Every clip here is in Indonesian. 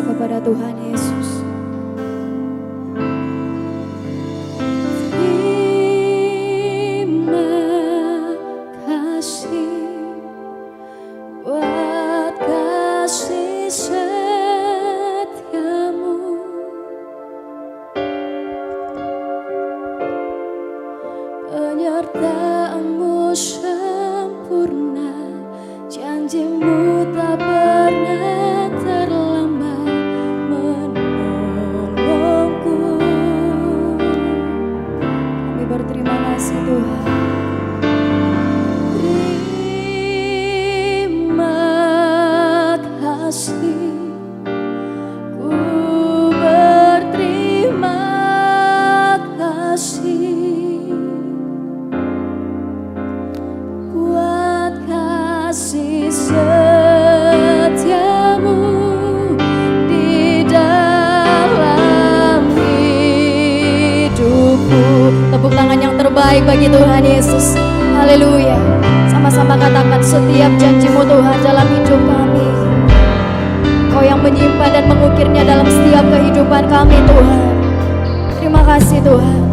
kasih kepada Tuhan Yesus. Terima kasih buat kasih setiamu, penyertaanmu sempurna, janjimu tak pernah terlambat menolongku. Kami berterima kasih Tuhan. Terima kasih, ku berterima kasih buat kasih setiamu di dalam hidupku. Tepuk tangan yang terbaik bagi Tuhan Yesus. Haleluya. Sama-sama katakan, setiap janjimu Tuhan dalam hidup kami, Kau yang menyimpan dan mengukirnya dalam setiap kehidupan kami Tuhan. Terima kasih Tuhan.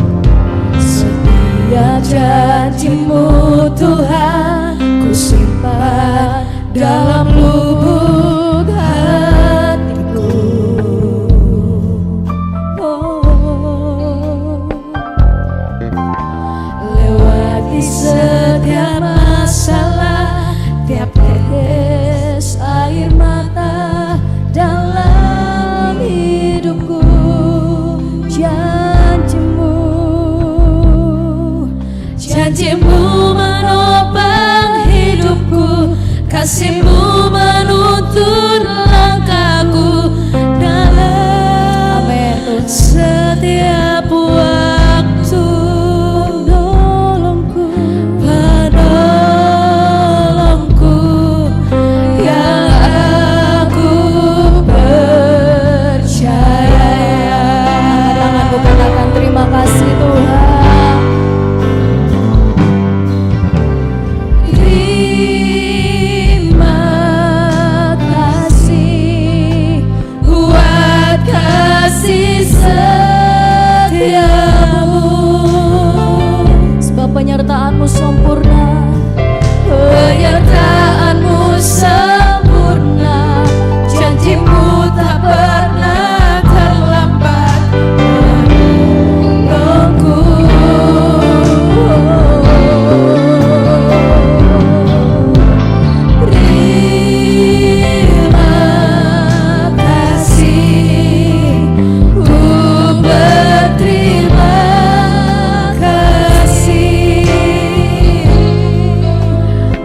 Setiap janjimu Tuhan, ku simpan dalam lubuk hatiku. Lewati setiap masalah, tiap tetes air mata dalam hidupku, janjimu menopang hidupku, kasihmu menuntun langkahku dalam setiap waktu. Penolongku yang aku percaya. Tanganku katakan terima kasih Tuhan. Penyertaanmu sempurna, penyertaanmu sempurna, janjimu tak pernah terlambat menolongku. Terima kasih, ku berterima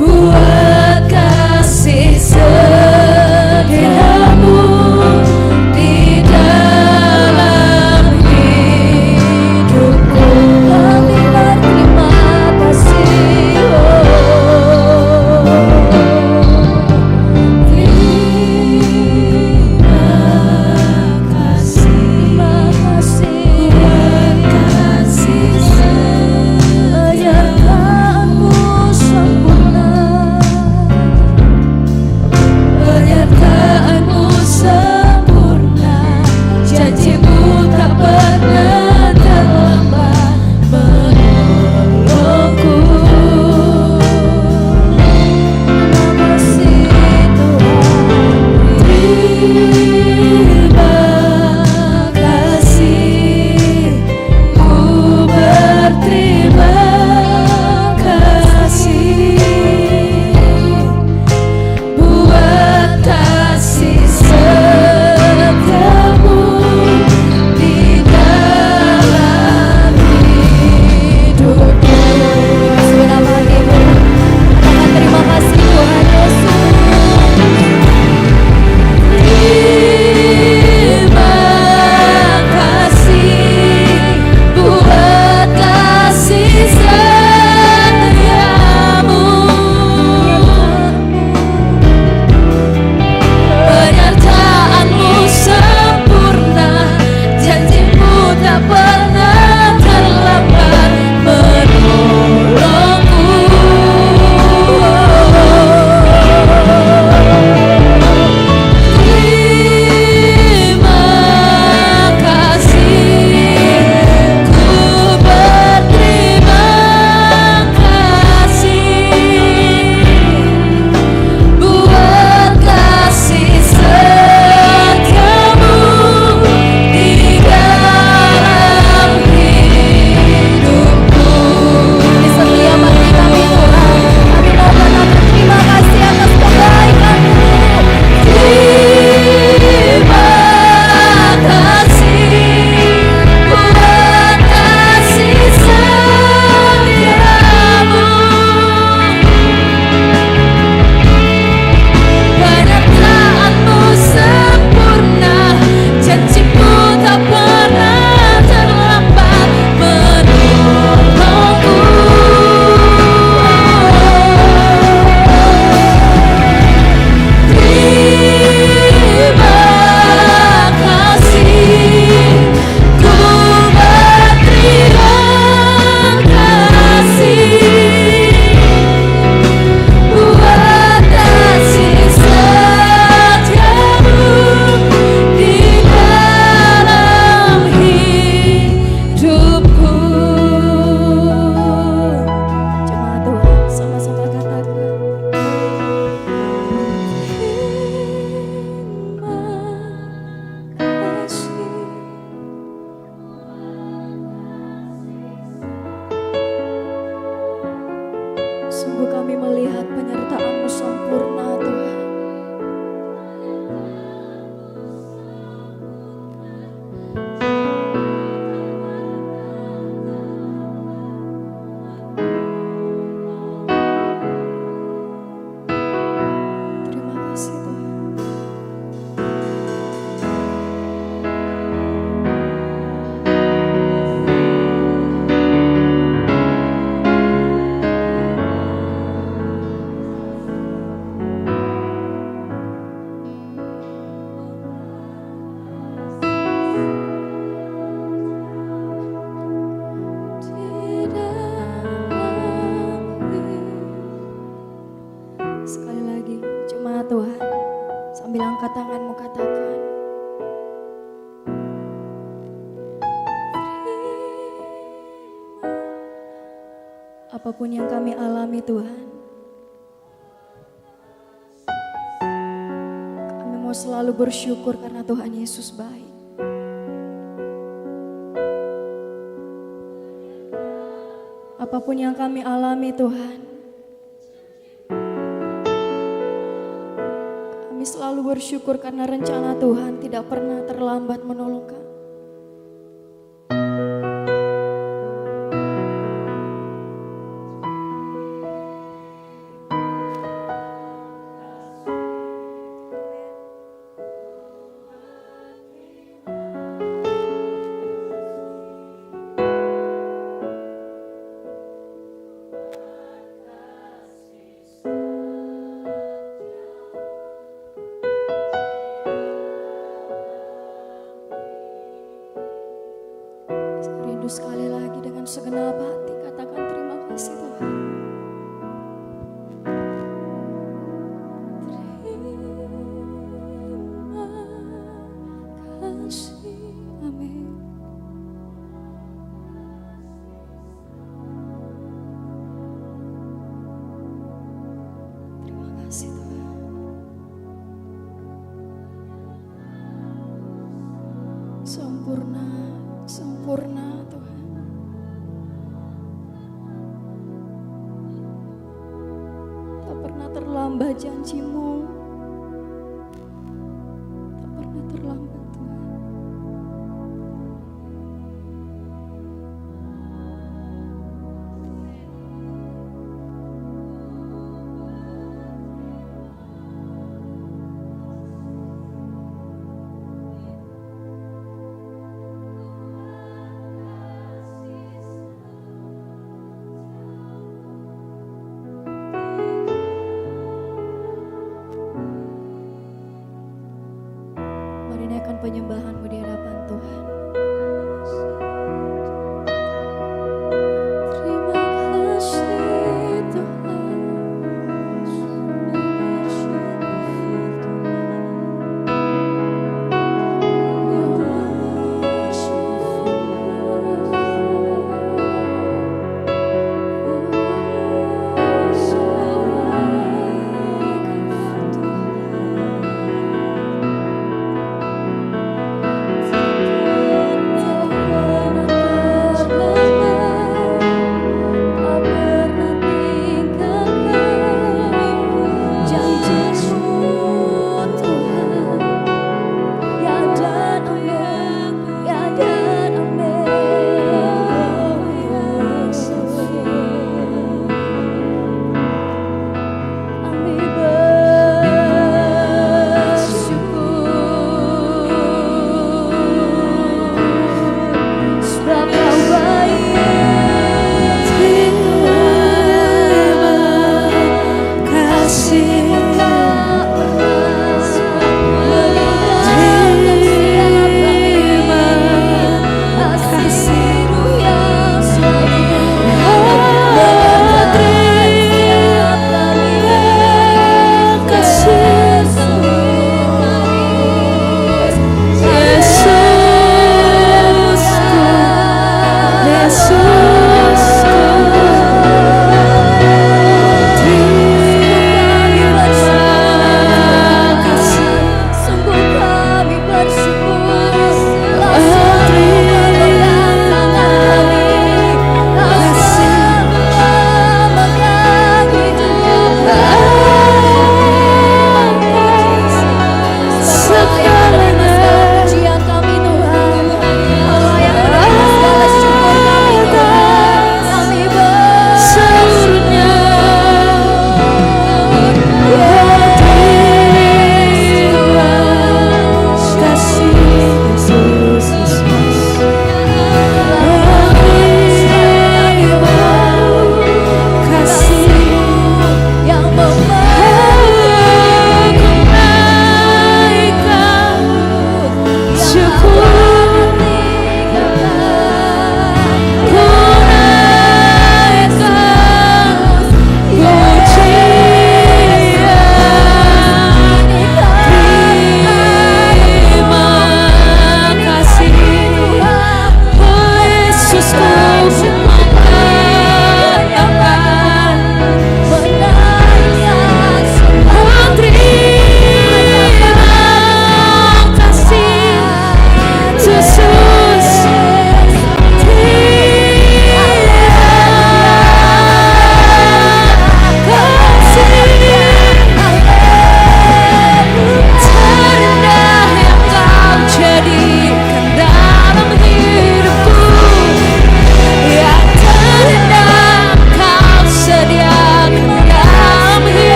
buat kasih Sungguh kami melihat penyertaan-Mu sempurna Tuhan. Terima kasih Tuhan. Sekali lagi, cuma Tuhan, sambil angkat tanganmu katakan, apapun yang kami alami Tuhan, kami mau selalu bersyukur karena Tuhan Yesus baik. Apapun yang kami alami Tuhan, kami selalu bersyukur karena rencana Tuhan tidak pernah terlambat menolong kami. Rindu sekali lagi dengan segenap hati katakan terima kasih Tuhan. Terima kasih, amin. Terima kasih Tuhan. Sempurna, sempurna Tuhan. Tak pernah terlambat janji-Mu. Tak pernah terlambat Tuhan. Mari naikkan penyembahan-Mu di hadapan Tuhan. Terima kasih Tuhan.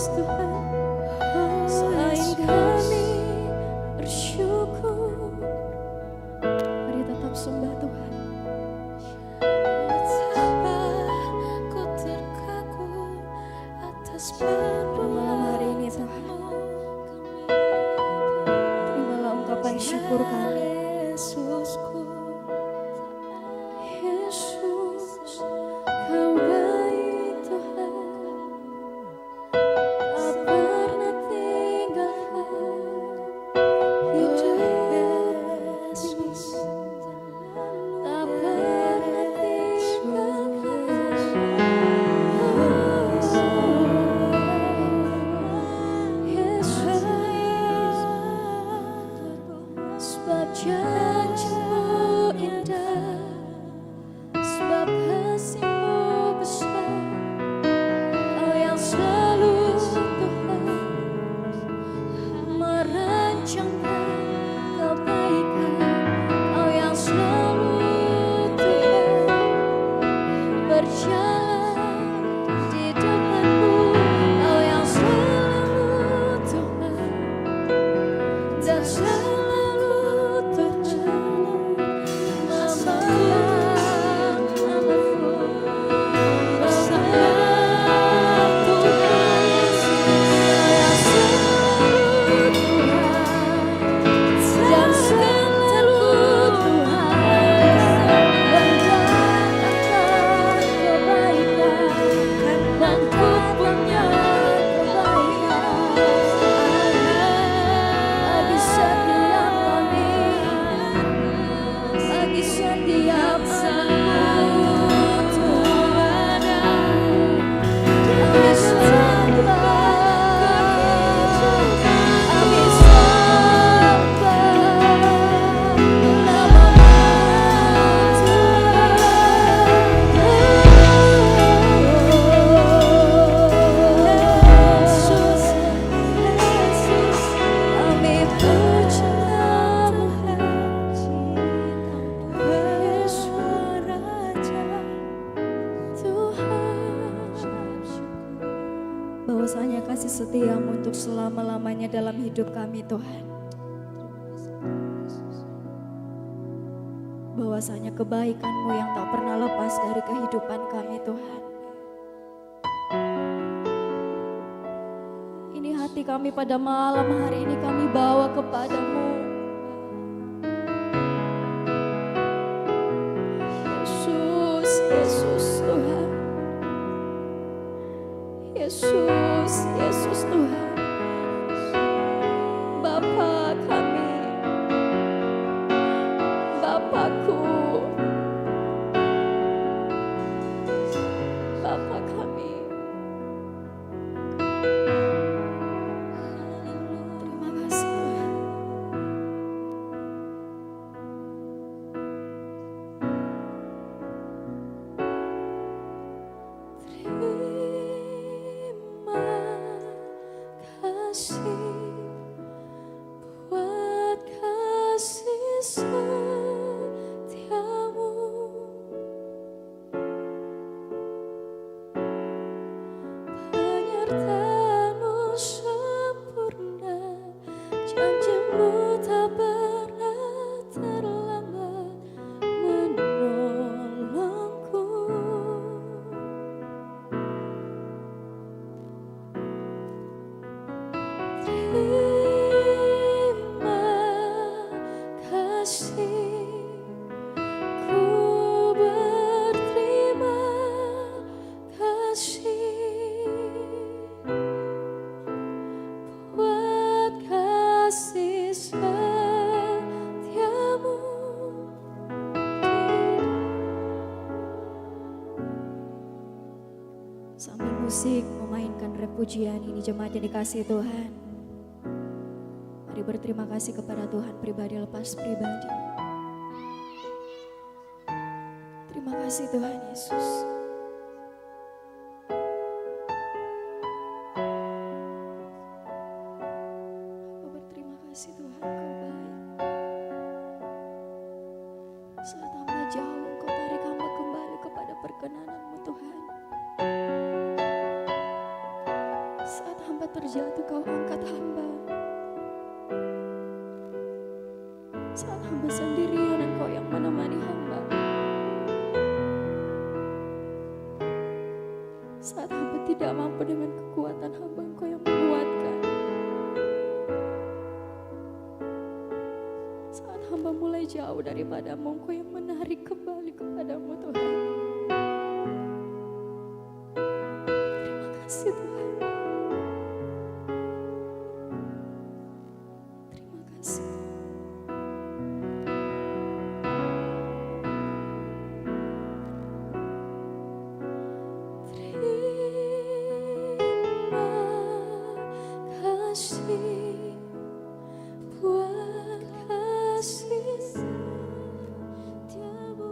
Yesus Tuhan, selain kami bersyukur. Mari tetap sembah Tuhan. Betapa ku terkagum atas Malam hari ini Tuhan, terimalah ungkapan syukur kami. Yesusku. Yesus, Kau baik Tuhan, tak pernah tinggalkan hidup Yesus, tak pernah tinggalkan. Yesus, sebab janji-Mu indah, sebab kasih-Mu besar, Kau yang selalu Tuhan merancangkan kebaikan, Kau yang selalu Tuhan berjalan di depanku, Kau yang selalu Tuhan dan selalu Tuhan memegang namaku bersama Tuhan Yesus, Kau yang selalu Tuhan dan selalu Tuhan mendatangkan kebaikan, dan Ku punya kebaikan bagi setiap kami, bagi setiap anakmu Tuhan. Kami sembah, kami sembah nama-Mu Yesus, Yesus, kami percaya Yesus Raja Tuhan. Bahwasanya kasih setia-Mu untuk selama-lamanya dalam hidup kami Tuhan. Bahwasanya kebaikan-Mu yang tak pernah lepas dari kehidupan kami Tuhan. Ini hati kami pada malam hari ini kami bawa kepada-Mu. Yesus, Yesus Tuhan. Yesus, Yesus Tuhan. Bapa kami, Bapakku, Bapa kami. Terima kasih Tuhan. Terima kasih buat kasih setiamu, penyertaan-Mu sempurna, janji-Mu tak pernah terlambat menolongku. Terima kasih, ku berterima kasih buat kasih setiamu. Sambil musik memainkan rap pujian ini, jemaat yang dikasihi Tuhan, mari berterima kasih kepada Tuhan pribadi lepas pribadi. Terima kasih Tuhan Yesus. Aku berterima kasih Tuhan, Kau baik. Saat hamba jauh, Kau tarik hamba kembali kepada perkenanan-Mu Tuhan. Saat hamba hamba terjatuh, kau angkat hamba. Saat hamba sendirian, engkau yang menemani hamba. Saat hamba tidak mampu dengan kekuatan hamba, engkau yang menguatkan. Saat hamba mulai jauh daripadamu, engkau yang menarik kembali kepadamu Tuhan. Terima kasih Tuhan. Terima kasih. Terima kasih buat kasih setiamu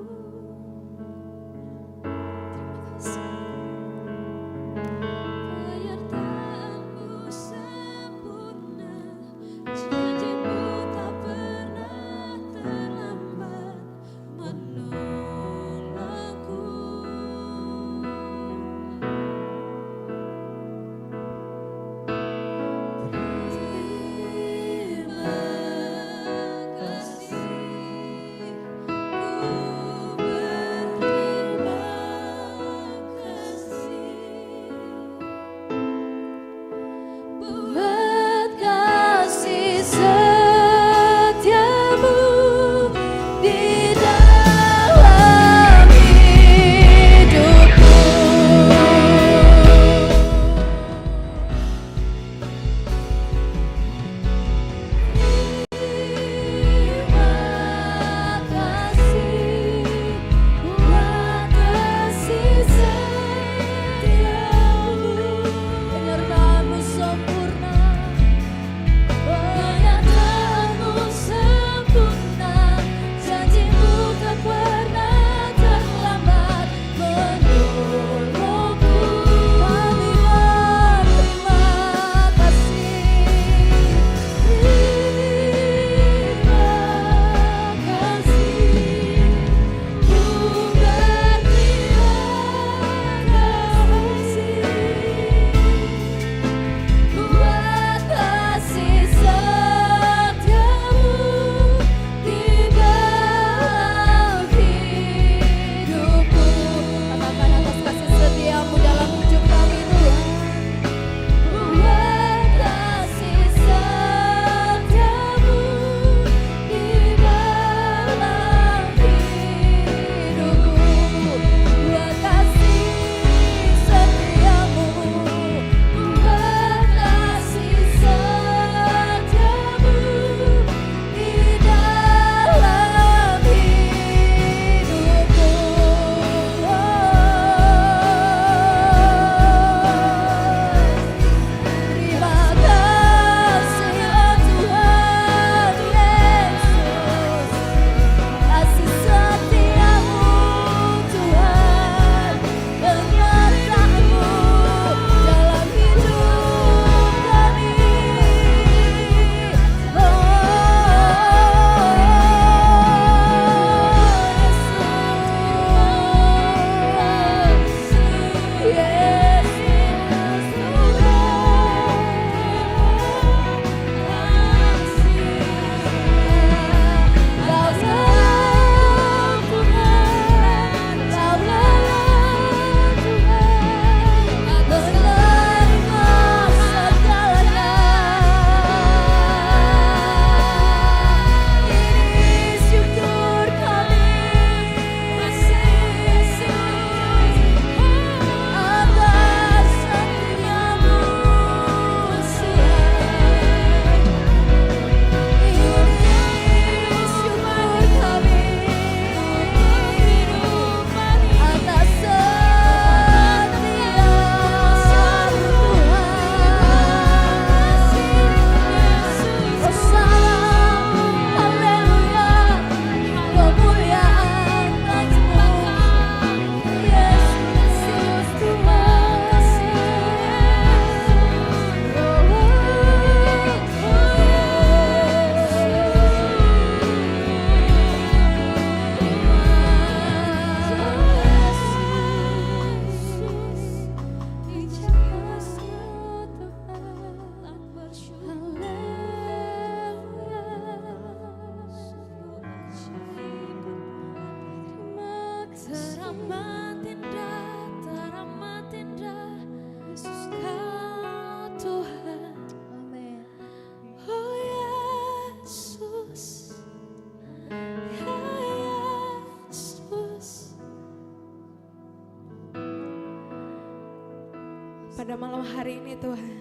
Pada malam hari ini Tuhan,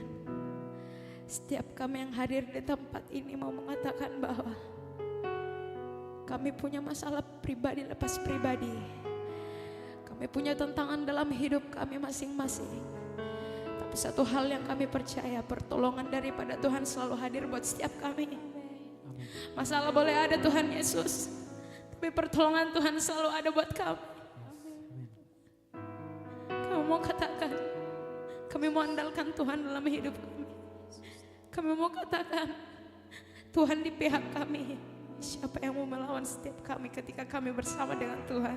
setiap kami yang hadir di tempat ini mau mengatakan bahwa kami punya masalah pribadi lepas pribadi. Kami punya tantangan dalam hidup kami masing-masing. Tapi satu hal yang kami percaya, pertolongan daripada Tuhan selalu hadir buat setiap kami. Masalah boleh ada Tuhan Yesus, tapi pertolongan Tuhan selalu ada buat kami. Kami mau katakan, kami mau andalkan Tuhan dalam hidup kami. Kami mau katakan, Tuhan di pihak kami. Siapa yang mau melawan setiap kami ketika kami bersama dengan Tuhan?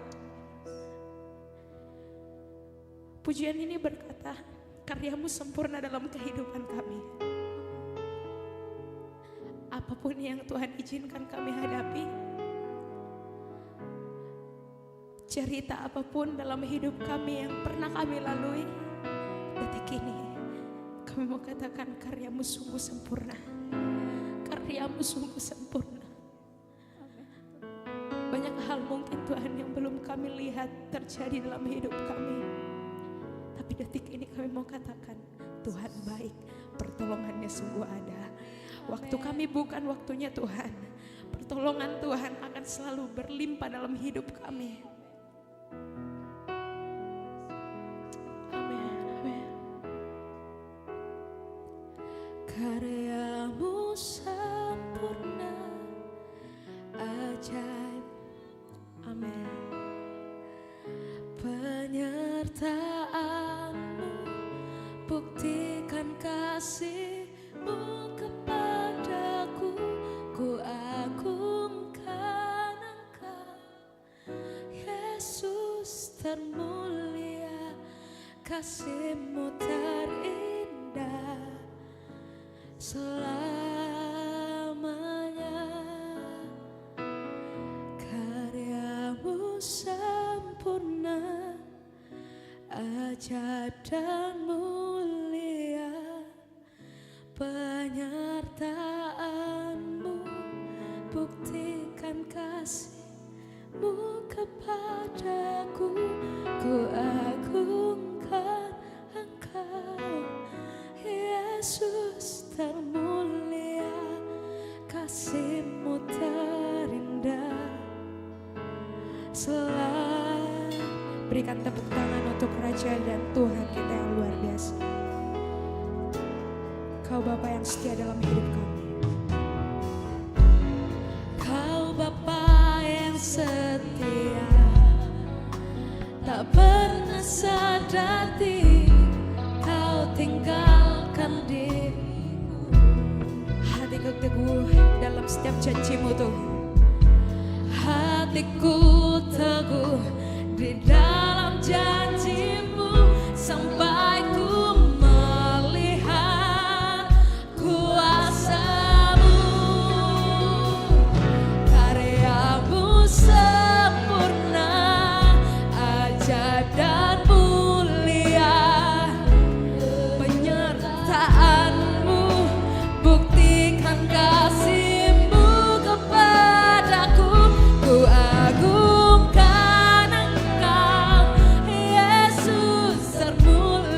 Pujian ini berkata, karyamu sempurna dalam kehidupan kami. Apapun yang Tuhan izinkan kami hadapi, cerita apapun dalam hidup kami yang pernah kami lalui, detik ini kami mau katakan karyamu sungguh sempurna. Karyamu sungguh sempurna. Banyak hal mungkin Tuhan yang belum kami lihat terjadi dalam hidup kami, tapi detik ini kami mau katakan Tuhan baik, pertolongannya sungguh ada. Waktu kami bukan waktunya Tuhan, pertolongan Tuhan akan selalu berlimpah dalam hidup kami. Amin, amin. Karyamu sempurna, ajaib. Amin. Penyertaan-Mu, buktikan kasih-Mu kepadaku. Ku agungkan Engkau, Yesus termulia, kasih-Mu terindah selamanya. Karyamu sempurna, ajaib dan mulia. Penyertaan-Mu, buktikan kasih-Mu kepadaku. Ku agungkan Engkau, Yesus termulia, kasih-Mu terindah. Berikan tepuk tangan untuk Raja dan Tuhan kita yang luar biasa. Kau Bapa yang setia dalam hidup kami. Kau Bapa yang setia, tak pernah sadar diri Kau tinggalkan dirimu. Hatiku teguh dalam setiap janji-Mu Tuhan. Hatiku teguh di dalam janji-Mu sampai ku melihat kuasa-Mu. Karya-Mu sempurna, ajaib dan mulia. Penyertaan-Mu, buktikan kasih-Mu kepadaku. Ku agungkan Engkau, Yesus termulia.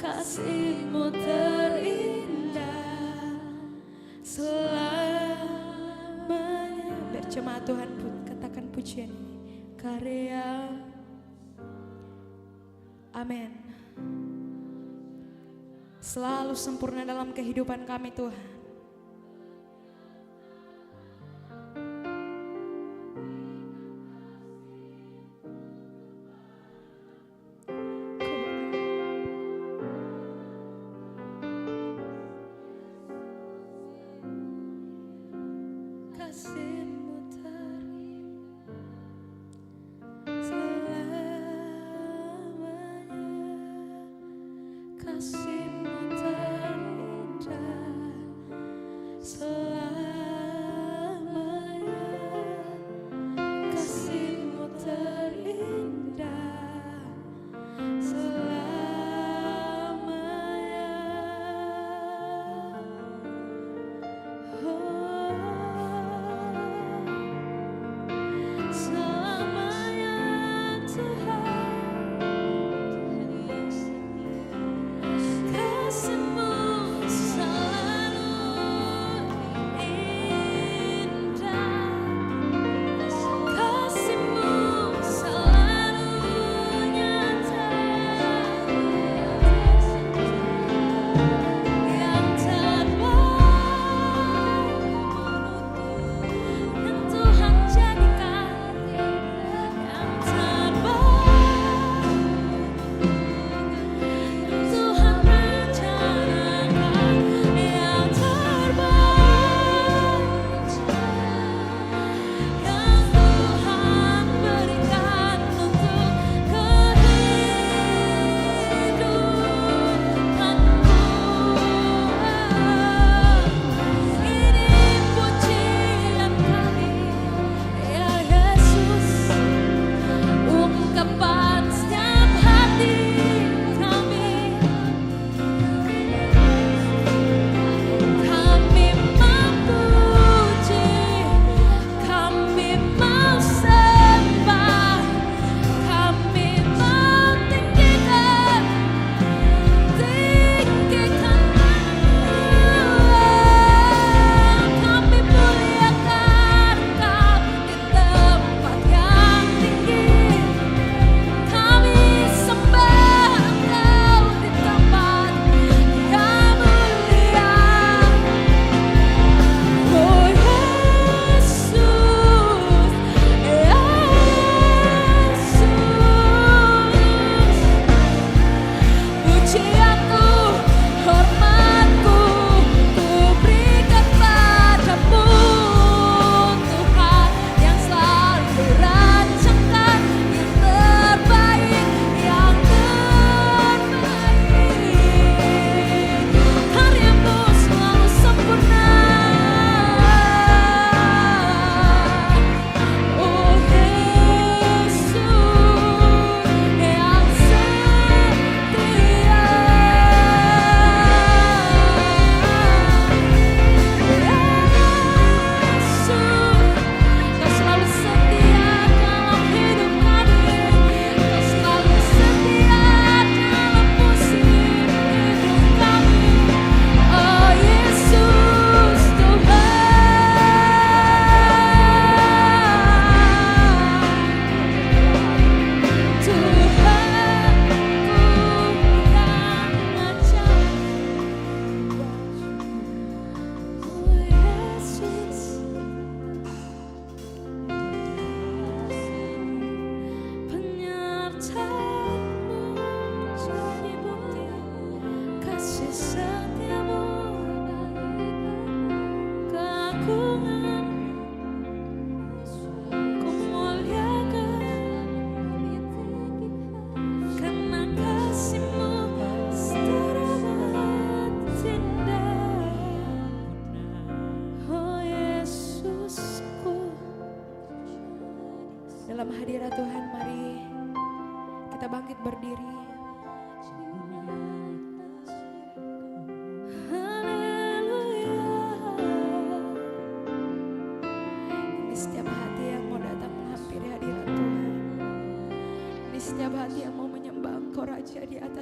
kasih-Mu terindah selamanya. Biar jemaat Tuhan katakan pujian ini. Karya. Amin. Selalu sempurna dalam kehidupan kami Tuhan. Kasih-Mu terindah selamanya. Kasih-Mu terindah selamanya. Kasih-Mu terindah selamanya. Selamanya Tuhan.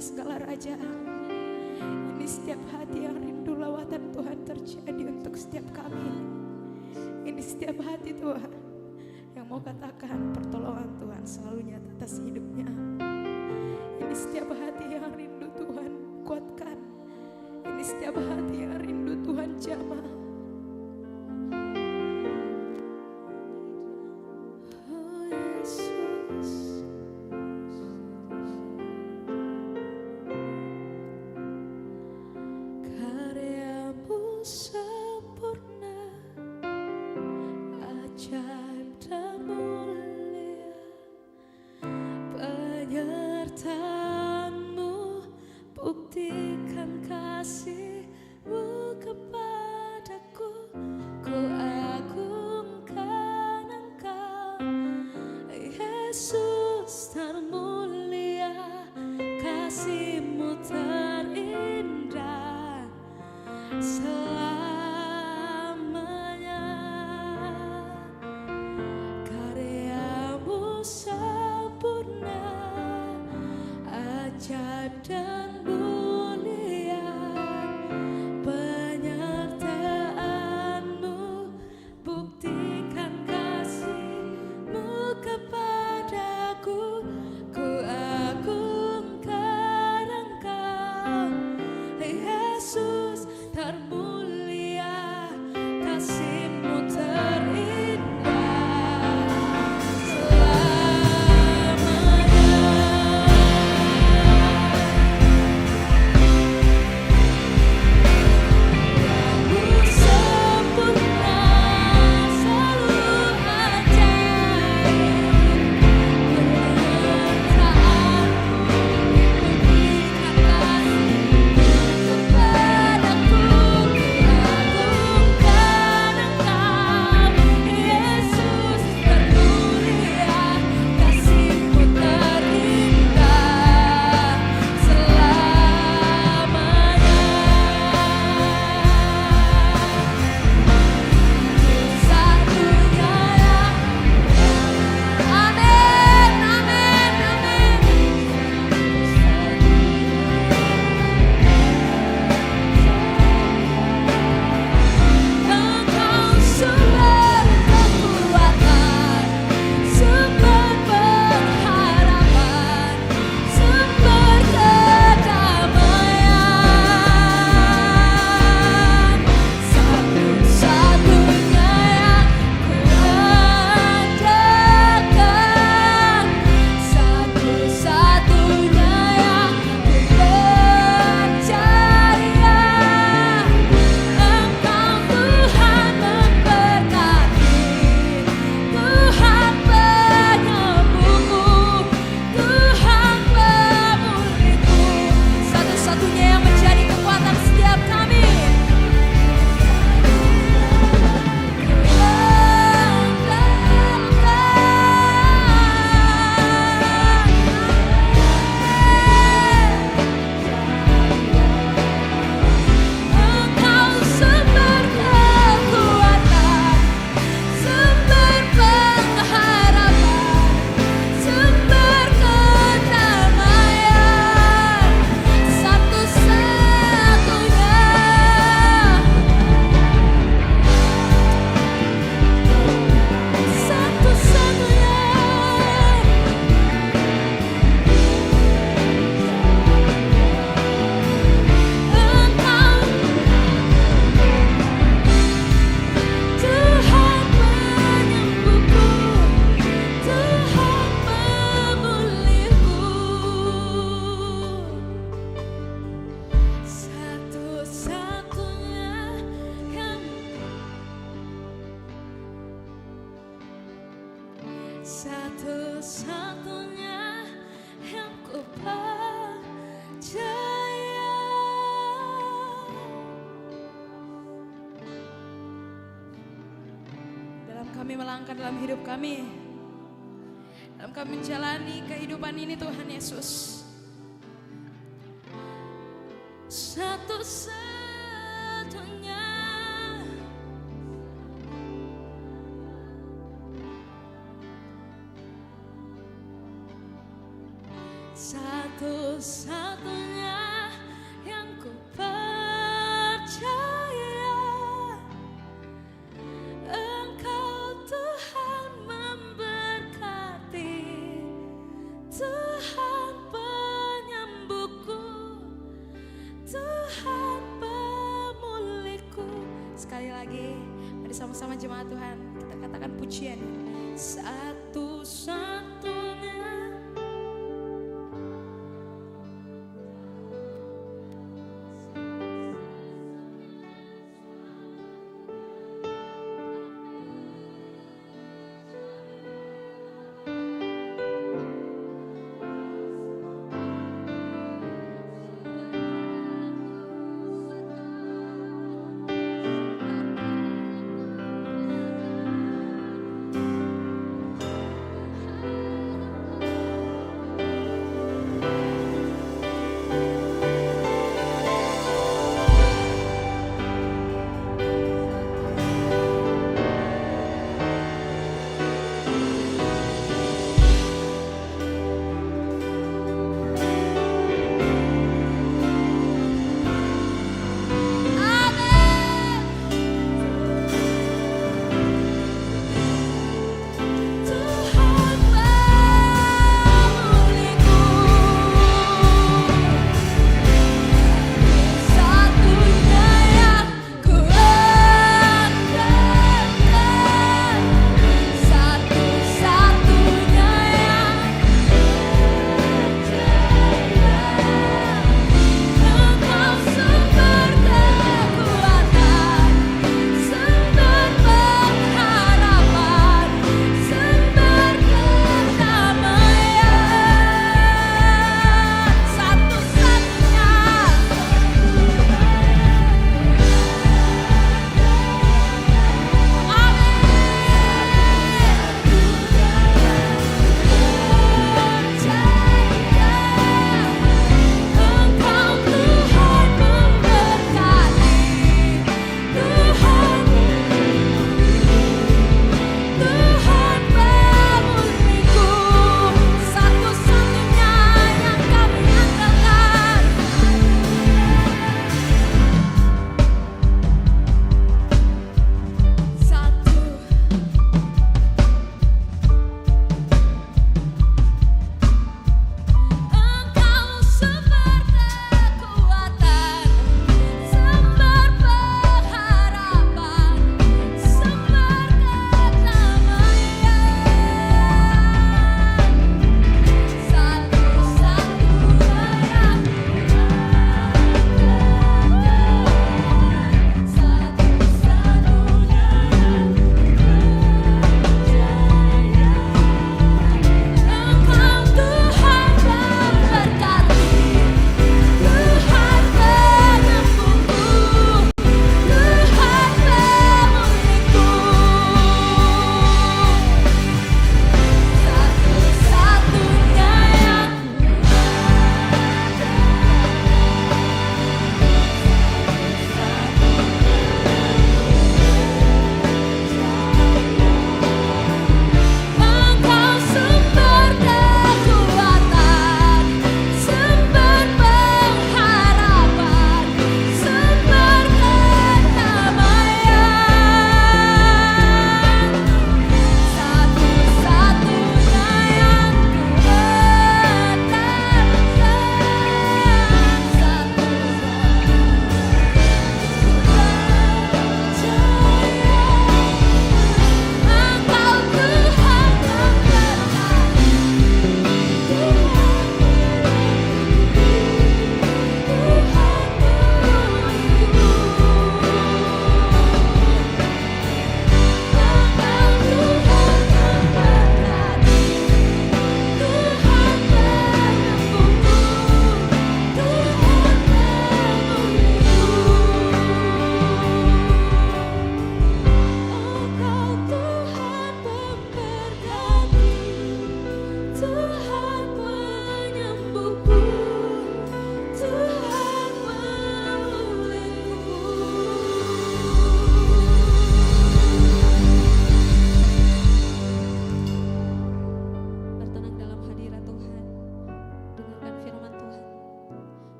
atas segala raja. Ini setiap hati yang rindu lawatan Tuhan terjadi untuk setiap kami. Ini setiap hati Tuhan yang mau katakan pertolongan Tuhan selalu nyata atas hidupnya. Ini setiap hati yang rindu Tuhan kuatkan. Ini setiap hati yang rindu Tuhan jamah. Oh Yesus, karyamu sempurna, ajaib dan mulia, penyertaan-Mu buktikan kasih-Mu kepadaku. Ku agungkan Engkau, Yesus termulia, kasih-Mu terindah selamanya. Karyamu sempurna, ajaib dan mulia, penyertaan-Mu buktikan kasih-Mu kepadaku. Ku agungkan Engkau, Yesus termulia, kasih-Mu terindah satu-satunya yang ku percaya. Dalam kami melangkah dalam hidup kami, dalam kami menjalani kehidupan ini Tuhan Yesus, satu-satunya satu satu-satunya yang ku percaya. Engkau Tuhan memberkati, Tuhan penyembuhku, Tuhan pemulihku. Sekali lagi, mari sama-sama jemaat Tuhan kita katakan pujian. Satu-satunya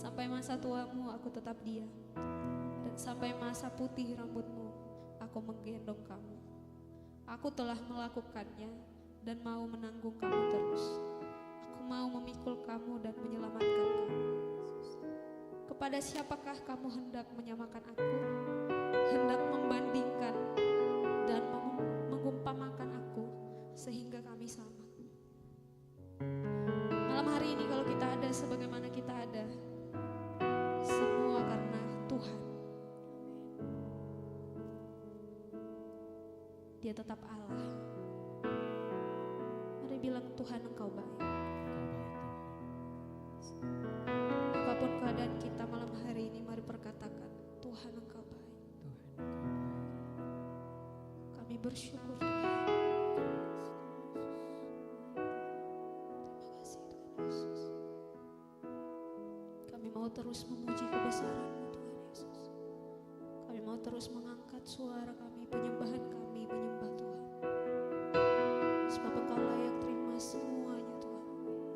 Sampai masa tuamu aku tetap diam, dan sampai masa putih rambutmu aku menggendong kamu. Aku telah melakukannya dan mau menanggung kamu terus. Aku mau memikul kamu dan menyelamatkan kamu. Kepada siapakah kamu hendak menyamakan aku? Hendak membandingkan dan mengumpamakan aku sehingga kami sama. Malam hari ini kalau kita ada sebagaimana kita ada, semua karena Tuhan. Dia tetap Allah. Mari bilang, Tuhan Engkau baik. Apapun keadaan kita malam hari ini, mari perkatakan, Tuhan Engkau baik. Kami bersyukur Tuhan. Terima kasih Tuhan Yesus. Kami mau terus memuji kebesaran-Mu Tuhan Yesus. Kami mau terus mengangkat suara kami, penyembahan kami, menyembah Tuhan. Sebab Engkau layak terima semuanya Tuhan. Amin.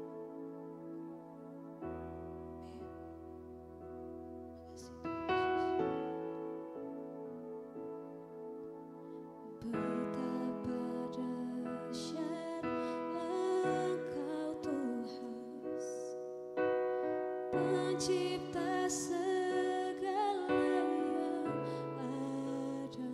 Terima kasih Tuhan Yesus. Betapa dahsyat Engkau Tuhan, Pencipta segala yang ada.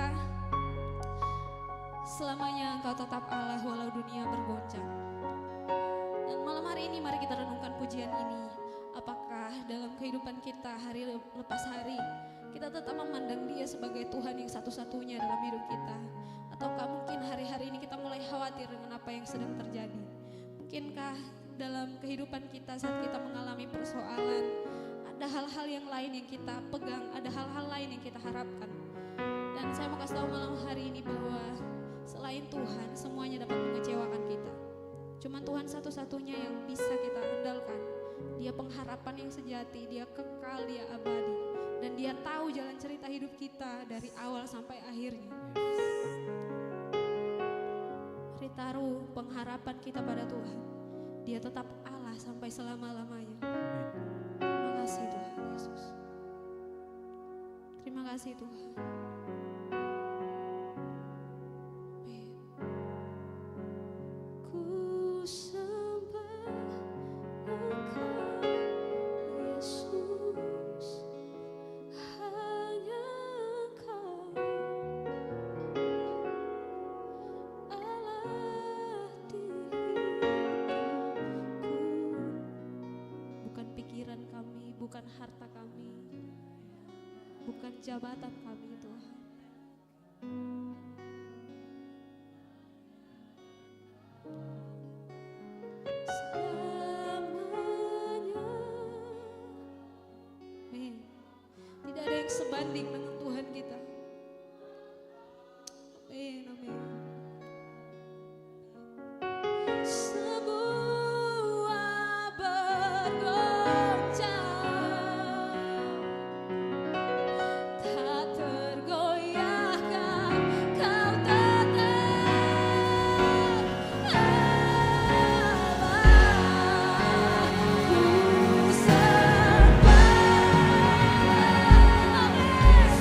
kita, selamanya Engkau tetap Allah walau dunia bergoncang. Dan malam hari ini mari kita renungkan pujian ini. Apakah dalam kehidupan kita hari lepas hari kita tetap memandang Dia sebagai Tuhan yang satu-satunya dalam hidup kita? Ataukah mungkin hari-hari ini kita mulai khawatir dengan apa yang sedang terjadi? Mungkinkah dalam kehidupan kita saat kita mengalami persoalan, ada hal-hal yang lain yang kita pegang, ada hal-hal lain yang kita harapkan? Dan saya mau kasih tahu malam hari ini bahwa selain Tuhan semuanya dapat mengecewakan kita. Cuman Tuhan satu-satunya yang bisa kita andalkan. Dia pengharapan yang sejati, Dia kekal, Dia abadi. Dan Dia tahu jalan cerita hidup kita dari awal sampai akhirnya. Mari taruh pengharapan kita pada Tuhan. Dia tetap Allah sampai selama-lamanya. Terima kasih Tuhan Yesus. Terima kasih Tuhan. Ku sembah Engkau Yesus, hanya Engkau Allah di hidupku. Bukan pikiran kami, bukan harta kami, bukan jabatan kami Tuhan. Selamanya, amin. Tidak ada yang sebanding dengan Tuhan kita. Amin, amin. Semua bergoncang, tak tergoyahkan, Kau tetap Allah. Ku sembah, amin.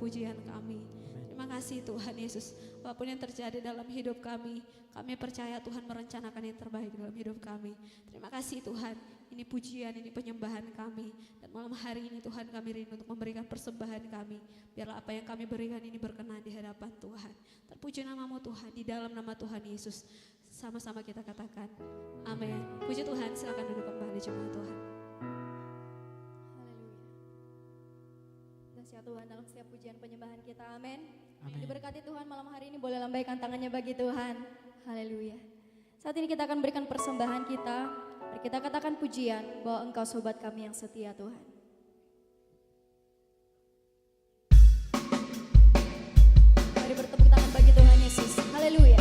pujian kami. Terima kasih Tuhan Yesus. Apapun yang terjadi dalam hidup kami percaya Tuhan merencanakan yang terbaik dalam hidup kami. Terima kasih Tuhan, ini pujian, ini penyembahan kami. Dan malam hari ini Tuhan kami rindu untuk memberikan persembahan kami. Biarlah apa yang kami berikan ini berkenan di hadapan Tuhan. Terpuji namamu Tuhan, di dalam nama Tuhan Yesus. Sama-sama kita katakan, amin. Puji Tuhan, silakan duduk kembali jemaat Tuhan. Haleluya. Dahsyat Tuhan dalam setiap pujian penyembahan kita, amin. Amin. Diberkati Tuhan malam hari ini, boleh lambaikan tangannya bagi Tuhan. Haleluya. Saat ini kita akan berikan persembahan kita. Mari kita katakan pujian bahwa Engkau sobat kami yang setia Tuhan. Mari bertepuk tangan bagi Tuhan Yesus. Haleluya.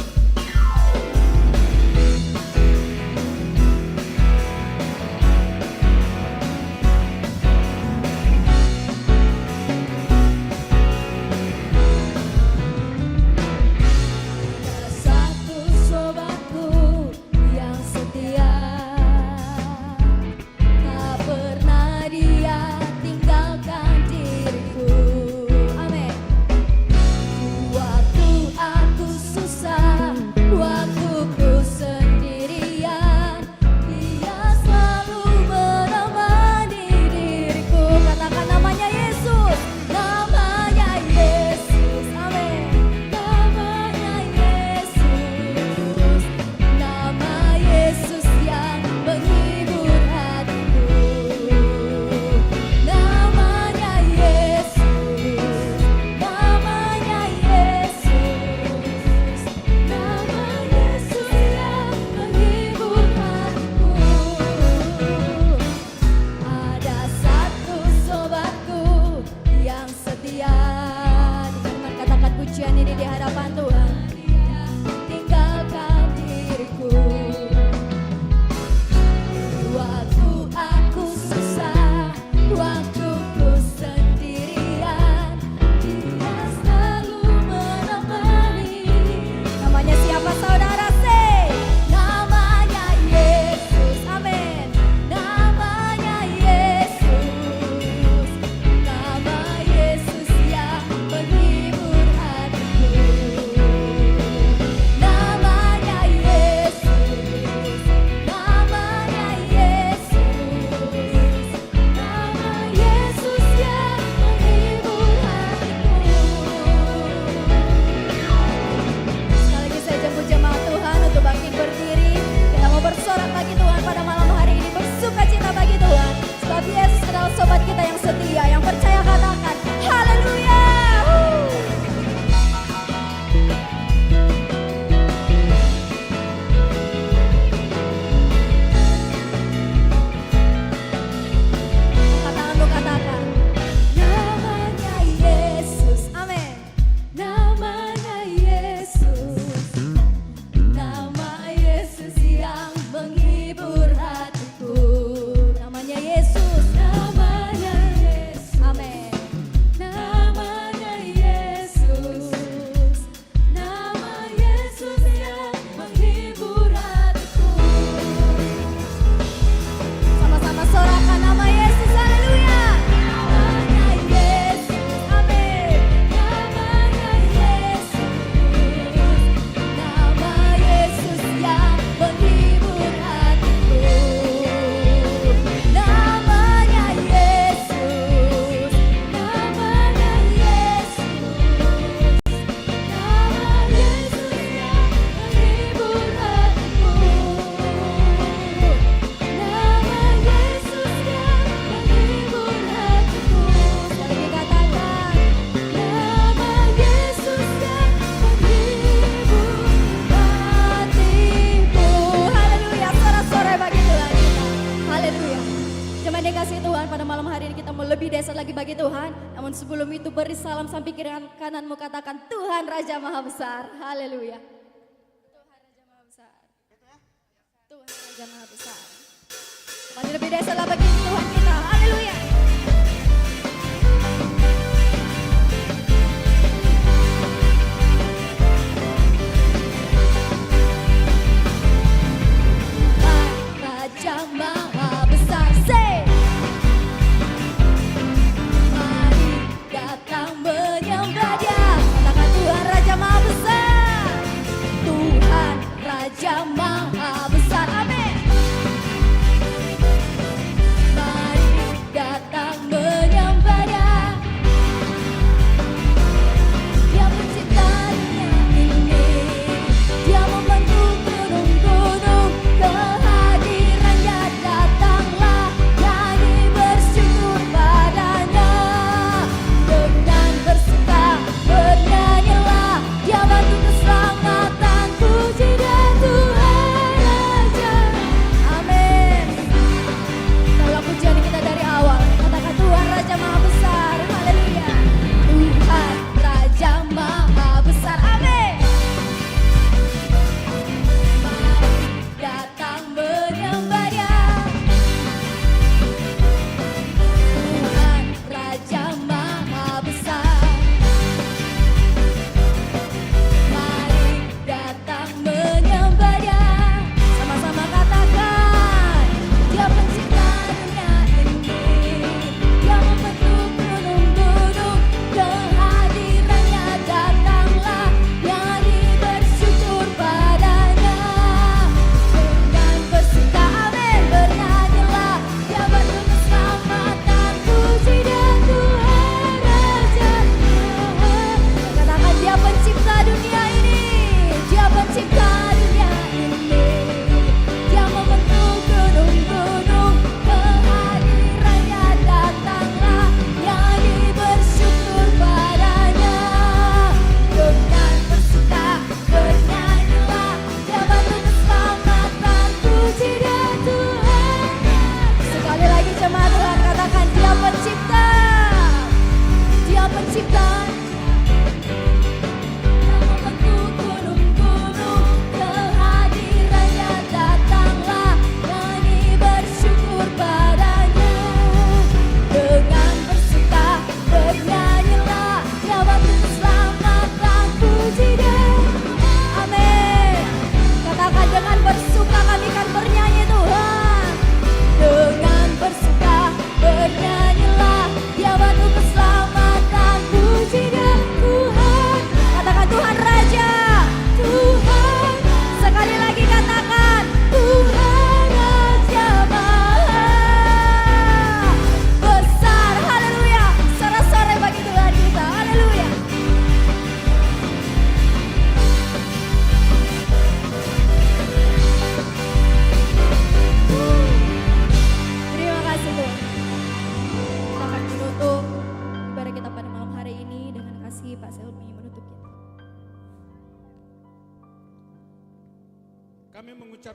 Sebelum itu beri salam sampai kiri kananmu, katakan Tuhan Raja Maha Besar. Haleluya. Tuhan Raja Maha Besar. Tuhan Raja Maha Besar. Kembali lebih dahsyat bagi Tuhan kita. Haleluya. Raja Maha Besar. Say. Datang menyembah.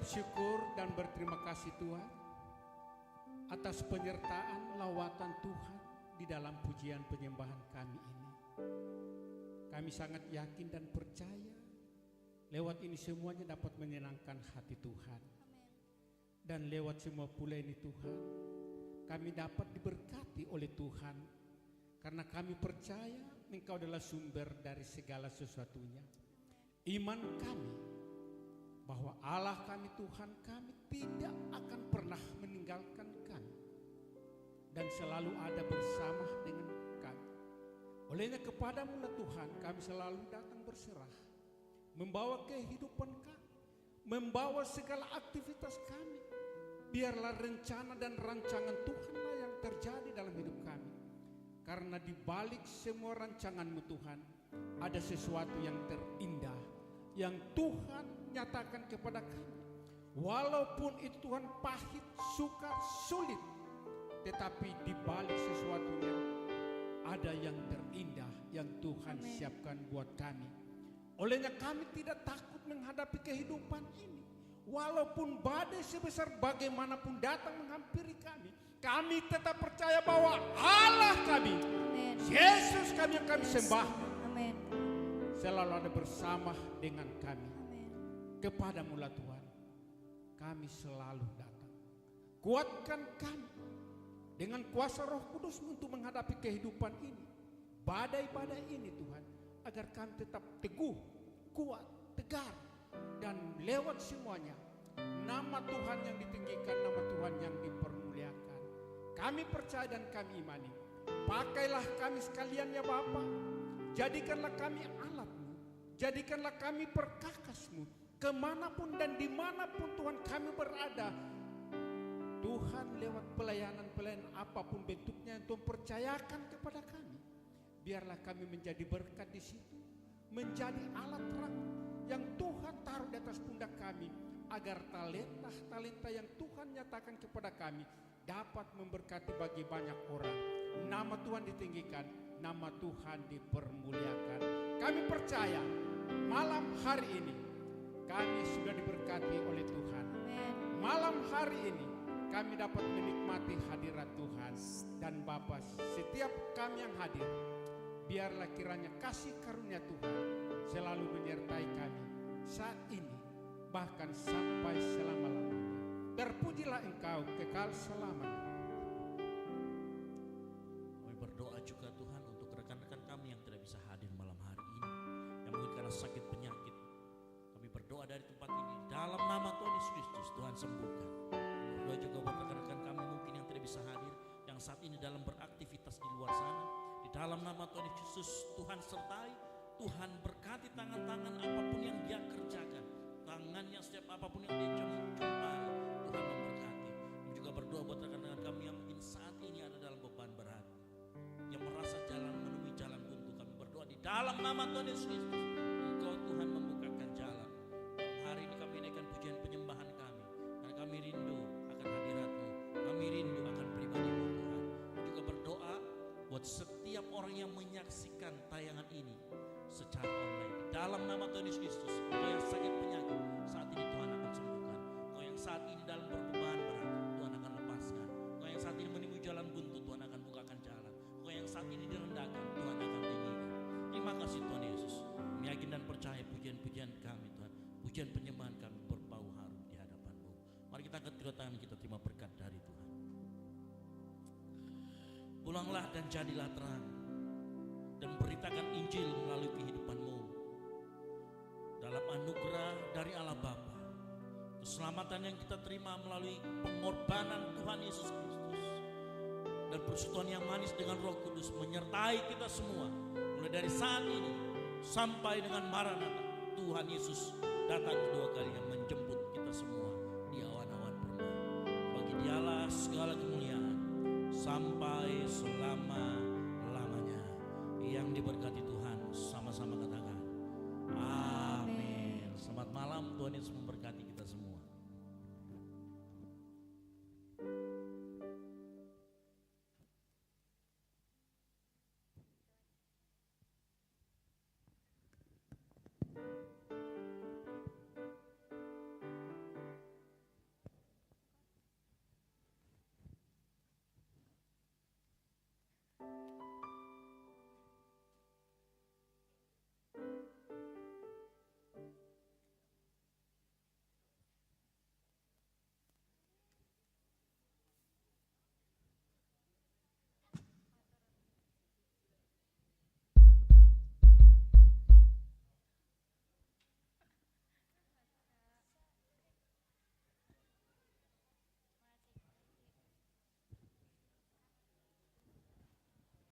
syukur dan berterima kasih Tuhan atas penyertaan lawatan Tuhan di dalam pujian penyembahan kami ini. Kami sangat yakin dan percaya lewat ini semuanya dapat menyenangkan hati Tuhan. Dan lewat semua pula ini Tuhan, kami dapat diberkati oleh Tuhan karena kami percaya Engkau adalah sumber dari segala sesuatunya. Iman kami bahwa Allah kami, Tuhan kami tidak akan pernah meninggalkan kami dan selalu ada bersama dengan kami. Olehnya kepadamu lah Tuhan kami selalu datang berserah, membawa kehidupan kami, membawa segala aktivitas kami. Biarlah rencana dan rancangan Tuhanlah yang terjadi dalam hidup kami. Karena di balik semua rancangan-Mu Tuhan, ada sesuatu yang terindah yang Tuhan nyatakan kepada kami. Walaupun itu Tuhan pahit, sukar, sulit, tetapi di balik sesuatunya ada yang terindah yang Tuhan siapkan buat kami. Olehnya kami tidak takut menghadapi kehidupan ini. Walaupun badai sebesar bagaimanapun datang menghampiri kami, kami tetap percaya bahwa Allah kami, Amen. Yesus kami yang kami sembah, Amin. selalu ada bersama dengan kami. Amin. Kepadamu lah Tuhan, kami selalu datang. Kuatkan kami dengan kuasa Roh Kudus untuk menghadapi kehidupan ini, badai-badai ini Tuhan, agar kami tetap teguh, kuat, tegar, dan lewat semuanya nama Tuhan yang ditinggikan, nama Tuhan yang dipermuliakan. Kami percaya dan kami imani. Pakailah kami sekalian ya Bapa, jadikanlah kami alat-Mu, jadikanlah kami perkakas-Mu, kemanapun dan dimanapun Tuhan kami berada. Tuhan lewat pelayanan-pelayanan apapun bentuknya yang Tuhan percayakan kepada kami, biarlah kami menjadi berkat di situ, menjadi alat terang yang Tuhan taruh di atas pundak kami, agar talenta yang Tuhan nyatakan kepada kami dapat memberkati bagi banyak orang. Nama Tuhan ditinggikan, nama Tuhan dipermuliakan. Kami percaya malam hari ini kami sudah diberkati oleh Tuhan. Malam hari ini kami dapat menikmati hadirat Tuhan dan Bapa. Setiap kami yang hadir, biarlah kiranya kasih karunia Tuhan selalu menyertai kami saat ini, bahkan sampai selama-lamanya. Terpujilah Engkau kekal selamanya. Kami berdoa juga Tuhan untuk rekan-rekan kami yang tidak bisa hadir malam hari ini, yang mungkin karena sakit penyakit. Kami berdoa dari tempat ini dalam nama Tuhan Yesus Kristus, Tuhan sembuhkan. Berdoa juga buat rekan-rekan kami mungkin yang tidak bisa hadir, yang saat ini dalam beraktivitas di luar sana. Di dalam nama Tuhan Yesus, Tuhan sertai, Tuhan berkati tangan-tangan apapun yang dia kerjakan, tangannya setiap apapun yang dia jumpai, Tuhan memberkati. Kami juga berdoa buat rekan-rekan kami yang mungkin saat ini ada dalam beban berat, yang merasa jalan menemui jalan buntu. Kami berdoa di dalam nama Tuhan Yesus Kristus, Engkau Tuhan membukakan jalan. Hari ini kami naikkan pujian penyembahan kami, karena kami rindu akan hadirat-Mu, kami rindu akan pribadi-Mu Tuhan. Kami juga berdoa buat setiap orang yang menyaksikan tayangan ini secara online. Di dalam nama Tuhan Yesus Kristus, Engkau yang sakit penyakit, saat ini Tuhan akan sembuhkan. Engkau yang saat ini dalam berbeban berat, Tuhan akan lepaskan. Engkau yang saat ini menemui jalan buntu, Tuhan akan bukakan jalan. Engkau yang saat ini direndahkan, Tuhan akan tinggikan. Terima kasih Tuhan Yesus. Kami yakin dan percaya pujian-pujian kami Tuhan, pujian penyembahan kami berbau harum di hadapan-Mu. Mari kita angkat kedua tangan kita terima berkat dari Tuhan. Pulanglah dan jadilah terang, dan beritakan Injil melalui kehidupan-Mu. Dalam anugerah dari Allah Bapa, keselamatan yang kita terima melalui pengorbanan Tuhan Yesus Kristus, dan persekutuan yang manis dengan Roh Kudus menyertai kita semua mulai dari saat ini sampai dengan Maranatha. Tuhan Yesus datang kedua kalinya menjemput kita semua di awan-awan permai. Bagi Dialah segala kemuliaan sampai selama-lamanya. Yang diberkati Tuhan.